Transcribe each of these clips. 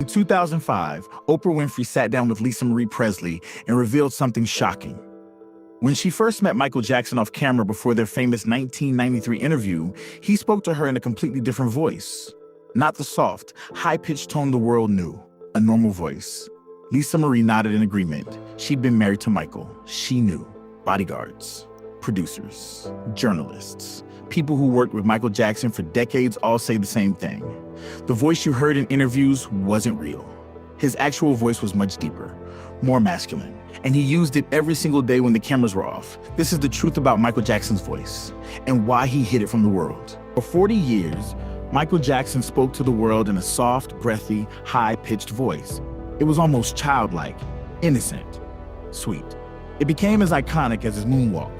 2005, Oprah Winfrey sat down with Lisa Marie Presley and revealed something shocking. When she first met Michael Jackson off camera before their famous 1993 interview, he spoke to her in a completely different voice. Not the soft, high-pitched tone the world knew, a normal voice. Lisa Marie nodded in agreement. She'd been married to Michael. She knew. Bodyguards, producers, journalists, people who worked with Michael Jackson for decades all say the same thing. The voice you heard in interviews wasn't real. His actual voice was much deeper, more masculine, and he used it every single day when the cameras were off. This is the truth about Michael Jackson's voice and why he hid it from the world. For 40 years, Michael Jackson spoke to the world in a soft, breathy, high-pitched voice. It was almost childlike, innocent, sweet. It became as iconic as his moonwalk.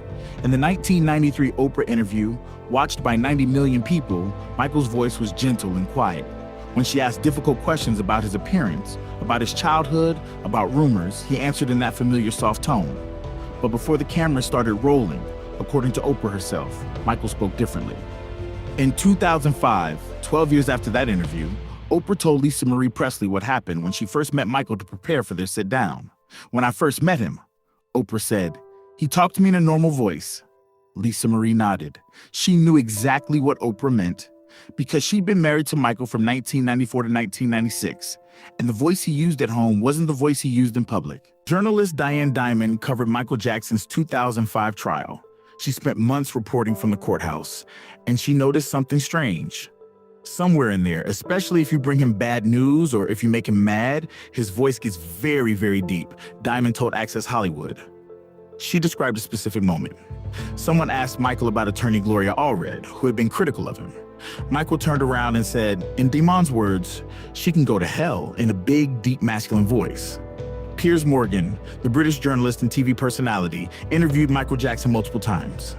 In the 1993 Oprah interview, watched by 90 million people, Michael's voice was gentle and quiet. When she asked difficult questions about his appearance, about his childhood, about rumors, he answered in that familiar soft tone. But before the camera started rolling, according to Oprah herself, Michael spoke differently. In 2005, 12 years after that interview, Oprah told Lisa Marie Presley what happened when she first met Michael to prepare for their sit-down. "When I first met him," Oprah said, "he talked to me in a normal voice." Lisa Marie nodded. She knew exactly what Oprah meant because she'd been married to Michael from 1994 to 1996, and the voice he used at home wasn't the voice he used in public. Journalist Diane Dimond covered Michael Jackson's 2005 trial. She spent months reporting from the courthouse, and she noticed something strange. Somewhere in there, especially if you bring him bad news or if you make him mad, his voice gets very, very deep, Dimond told Access Hollywood. She described a specific moment. Someone asked Michael about attorney Gloria Allred, who had been critical of him. Michael turned around and said, in Dimond's words, "She can go to hell," in a big, deep masculine voice. Piers Morgan, the British journalist and TV personality, interviewed Michael Jackson multiple times.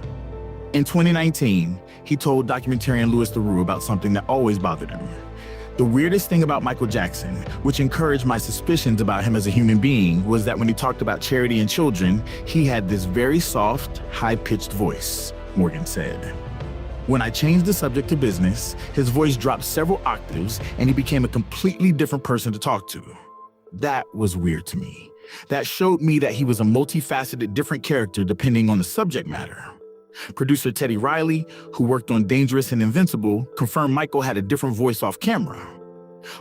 In 2019, he told documentarian Louis Theroux about something that always bothered him. The weirdest thing about Michael Jackson, which encouraged my suspicions about him as a human being, was that when he talked about charity and children, he had this very soft, high-pitched voice, Morgan said. When I changed the subject to business, his voice dropped several octaves and he became a completely different person to talk to. That was weird to me. That showed me that he was a multifaceted, different character depending on the subject matter. Producer Teddy Riley, who worked on Dangerous and Invincible, confirmed Michael had a different voice off camera.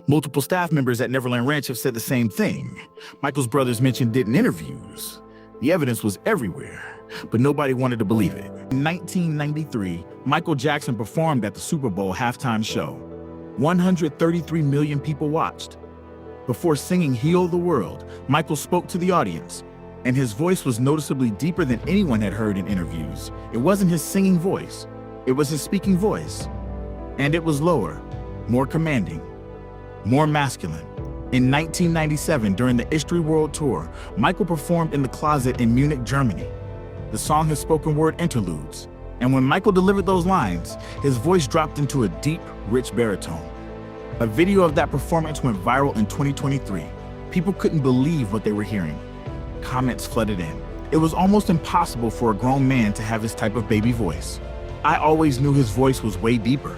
Multiple staff members at Neverland Ranch have said the same thing. Michael's brothers mentioned it in interviews. The evidence was everywhere, but nobody wanted to believe it. In 1993, Michael Jackson performed at the Super Bowl halftime show. 133 million people watched. Before singing Heal the World, Michael spoke to the audience, and his voice was noticeably deeper than anyone had heard in interviews. It wasn't his singing voice, it was his speaking voice. And it was lower, more commanding, more masculine. In 1997, during the History World Tour, Michael performed in the closet in Munich, Germany. The song has spoken word interludes, and when Michael delivered those lines, his voice dropped into a deep, rich baritone. A video of that performance went viral in 2023. People couldn't believe what they were hearing. Comments flooded in. It was almost impossible for a grown man to have his type of baby voice. I always knew his voice was way deeper.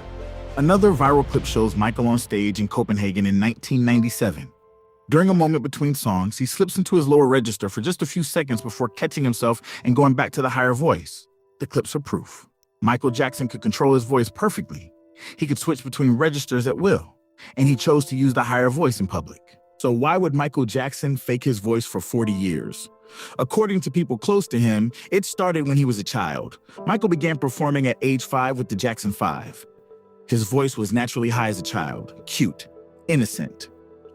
Another viral clip shows Michael on stage in Copenhagen in 1997. During a moment between songs, he slips into his lower register for just a few seconds before catching himself and going back to the higher voice. The clips are proof. Michael Jackson could control his voice perfectly. He could switch between registers at will, and he chose to use the higher voice in public. So why would Michael Jackson fake his voice for 40 years? According to people close to him, it started when he was a child. Michael began performing at age 5 with the Jackson 5. His voice was naturally high as a child, cute, innocent.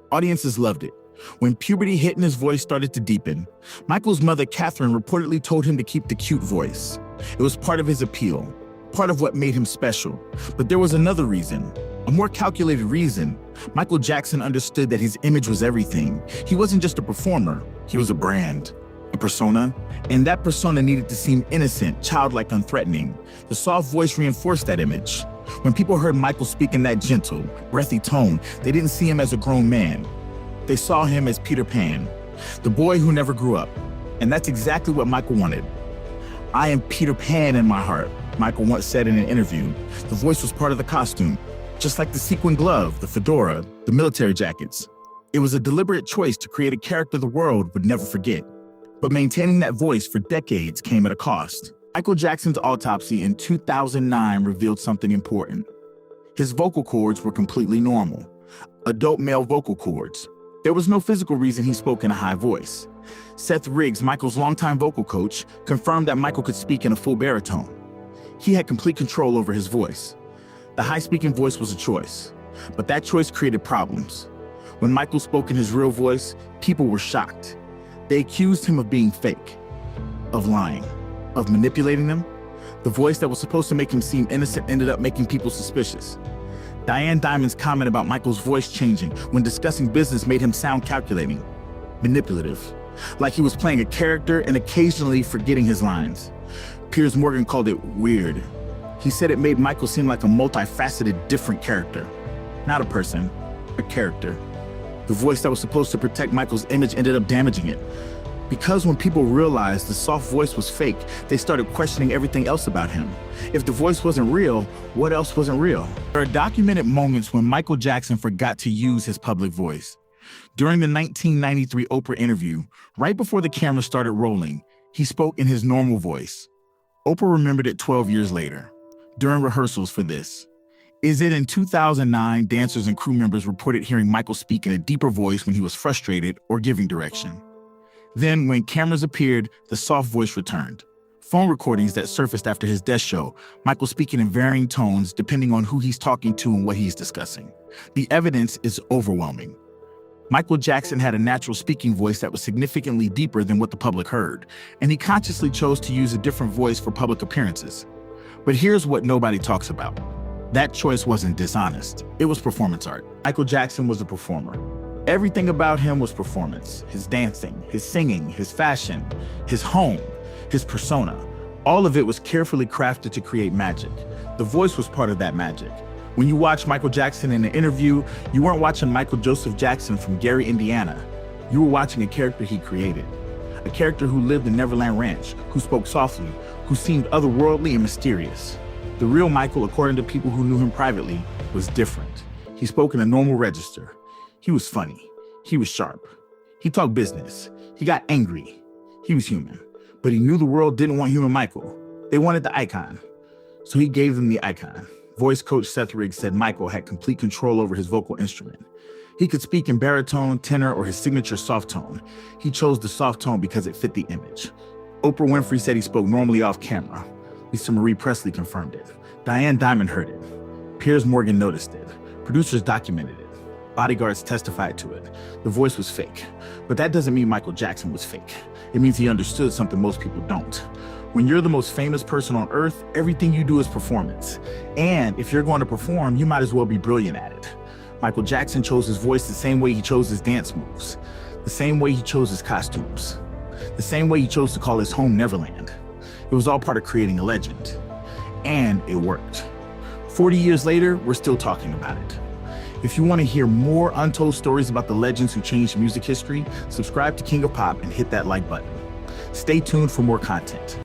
Audiences loved it. When puberty hit and his voice started to deepen, Michael's mother, Catherine, reportedly told him to keep the cute voice. It was part of his appeal, part of what made him special. But there was another reason, a more calculated reason. Michael Jackson understood that his image was everything. He wasn't just a performer, he was a brand, a persona, and that persona needed to seem innocent, childlike, unthreatening. The soft voice reinforced that image. When people heard Michael speak in that gentle, breathy tone, they didn't see him as a grown man. They saw him as Peter Pan, the boy who never grew up. And that's exactly what Michael wanted. "I am Peter Pan in my heart," Michael once said in an interview. The voice was part of the costume, just like the sequin glove, the fedora, the military jackets. It was a deliberate choice to create a character the world would never forget. But maintaining that voice for decades came at a cost. Michael Jackson's autopsy in 2009 revealed something important. His vocal cords were completely normal, adult male vocal cords. There was no physical reason he spoke in a high voice. Seth Riggs, Michael's longtime vocal coach, confirmed that Michael could speak in a full baritone. He had complete control over his voice. The high-speaking voice was a choice, but that choice created problems. When Michael spoke in his real voice, people were shocked. They accused him of being fake, of lying, of manipulating them. The voice that was supposed to make him seem innocent ended up making people suspicious. Diane Diamond's comment about Michael's voice changing when discussing business made him sound calculating, manipulative, like he was playing a character and occasionally forgetting his lines. Piers Morgan called it weird. He said it made Michael seem like a multifaceted, different character. Not a person, a character. The voice that was supposed to protect Michael's image ended up damaging it. Because when people realized the soft voice was fake, they started questioning everything else about him. If the voice wasn't real, what else wasn't real? There are documented moments when Michael Jackson forgot to use his public voice. During the 1993 Oprah interview, right before the camera started rolling, he spoke in his normal voice. Oprah remembered it 12 years later, during rehearsals for this. Is it in 2009, dancers and crew members reported hearing Michael speak in a deeper voice when he was frustrated or giving direction. Then, when cameras appeared, the soft voice returned. Phone recordings that surfaced after his death show Michael speaking in varying tones depending on who he's talking to and what he's discussing. The evidence is overwhelming. Michael Jackson had a natural speaking voice that was significantly deeper than what the public heard, and he consciously chose to use a different voice for public appearances. But here's what nobody talks about. That choice wasn't dishonest. It was performance art. Michael Jackson was a performer. Everything about him was performance. His dancing, his singing, his fashion, his home, his persona. All of it was carefully crafted to create magic. The voice was part of that magic. When you watch Michael Jackson in an interview, you weren't watching Michael Joseph Jackson from Gary, Indiana. You were watching a character he created. A character who lived in Neverland Ranch, who spoke softly, who seemed otherworldly and mysterious. The real Michael, according to people who knew him privately, was different. He spoke in a normal register. He was funny. He was sharp. He talked business. He got angry. He was human. But he knew the world didn't want human Michael. They wanted the icon. So he gave them the icon. Voice coach Seth Riggs said Michael had complete control over his vocal instrument. He could speak in baritone, tenor, or his signature soft tone. He chose the soft tone because it fit the image. Oprah Winfrey said he spoke normally off camera. Lisa Marie Presley confirmed it. Diane Diamond heard it. Piers Morgan noticed it. Producers documented it. Bodyguards testified to it. The voice was fake. But that doesn't mean Michael Jackson was fake. It means he understood something most people don't. When you're the most famous person on earth, everything you do is performance. And if you're going to perform, you might as well be brilliant at it. Michael Jackson chose his voice the same way he chose his dance moves, the same way he chose his costumes, the same way he chose to call his home Neverland. It was all part of creating a legend. And it worked. 40 years later, we're still talking about it. If you want to hear more untold stories about the legends who changed music history, subscribe to King of Pop and hit that like button. Stay tuned for more content.